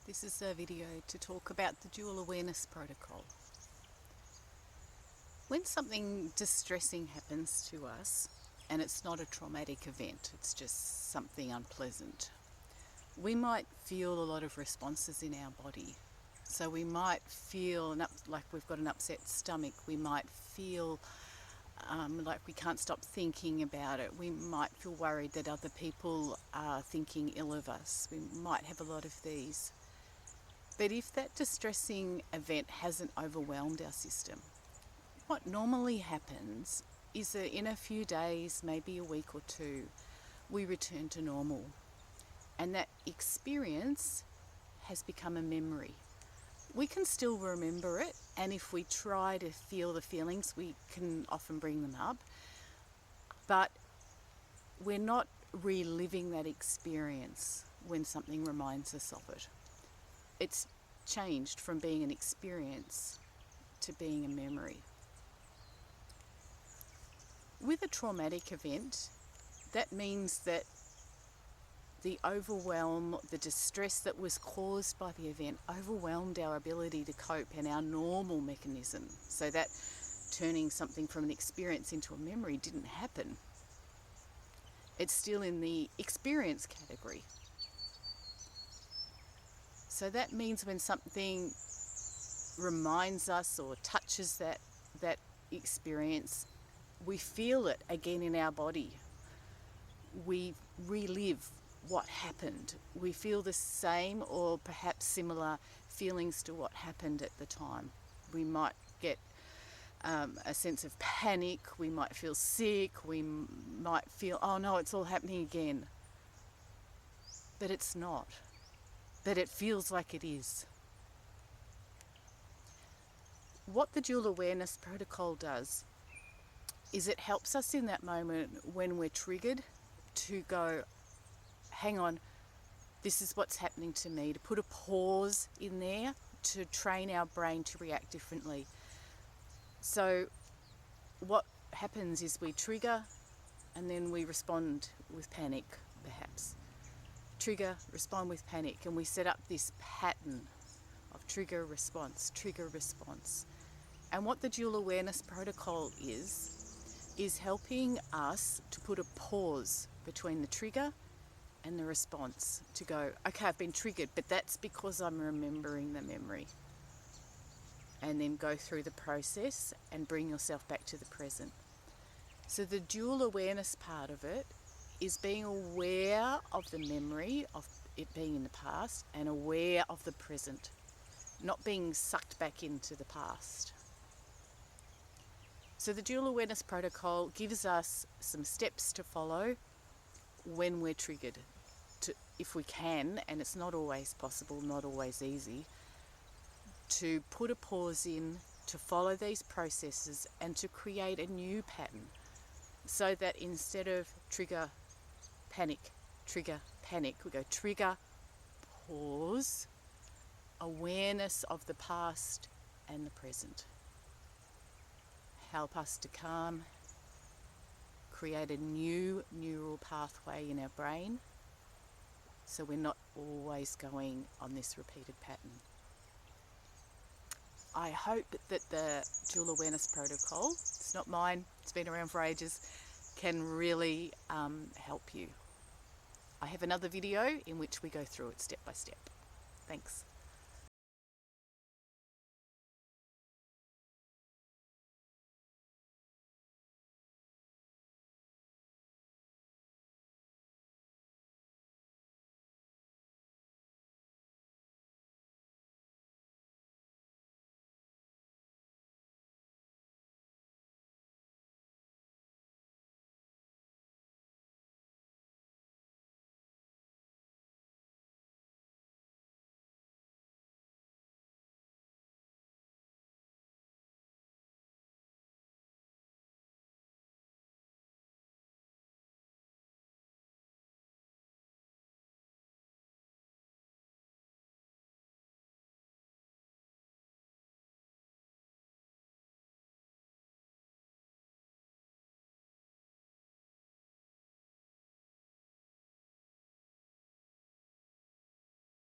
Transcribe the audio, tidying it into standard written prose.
This is a video to talk about the dual awareness protocol. When something distressing happens to us, and it's not a traumatic event, it's just something unpleasant, we might feel a lot of responses in our body. So we might feel like we've got an upset stomach, we might feel like we can't stop thinking about it, we might feel worried that other people are thinking ill of us, we might have a lot of these. But if that distressing event hasn't overwhelmed our system, what normally happens is that in a few days, maybe a week or two, we return to normal. And that experience has become a memory. We can still remember it, and if we try to feel the feelings, we can often bring them up. But we're not reliving that experience when something reminds us of it. It's changed from being an experience to being a memory. With a traumatic event, that means that the overwhelm, the distress that was caused by the event overwhelmed our ability to cope and our normal mechanism, so that turning something from an experience into a memory didn't happen. It's still in the experience category. So that means when something reminds us or touches that experience, we feel it again in our body. We relive what happened. We feel the same or perhaps similar feelings to what happened at the time. We might get a sense of panic, we might feel sick, we might feel, oh no, it's all happening again. But it's not. But it feels like it is. What the dual awareness protocol does is it helps us in that moment when we're triggered to go, hang on, this is what's happening to me, to put a pause in there to train our brain to react differently. So what happens is we trigger and then we respond with panic, perhaps. Trigger, respond with panic, and we set up this pattern of trigger, response, trigger, response. And what the dual awareness protocol is helping us to put a pause between the trigger and the response, to go, okay, I've been triggered, but that's because I'm remembering the memory. And then go through the process and bring yourself back to the present. So the dual awareness part of it is being aware of the memory of it being in the past and aware of the present, not being sucked back into the past. So the dual awareness protocol gives us some steps to follow when we're triggered, if we can, and it's not always possible, not always easy, to put a pause in, to follow these processes and to create a new pattern, so that instead of trigger, panic, we go trigger, pause, awareness of the past and the present. Help us to calm, create a new neural pathway in our brain, so we're not always going on this repeated pattern. I hope that the dual awareness protocol, it's not mine, it's been around for ages, can really help you. I have another video in which we go through it step by step. Thanks.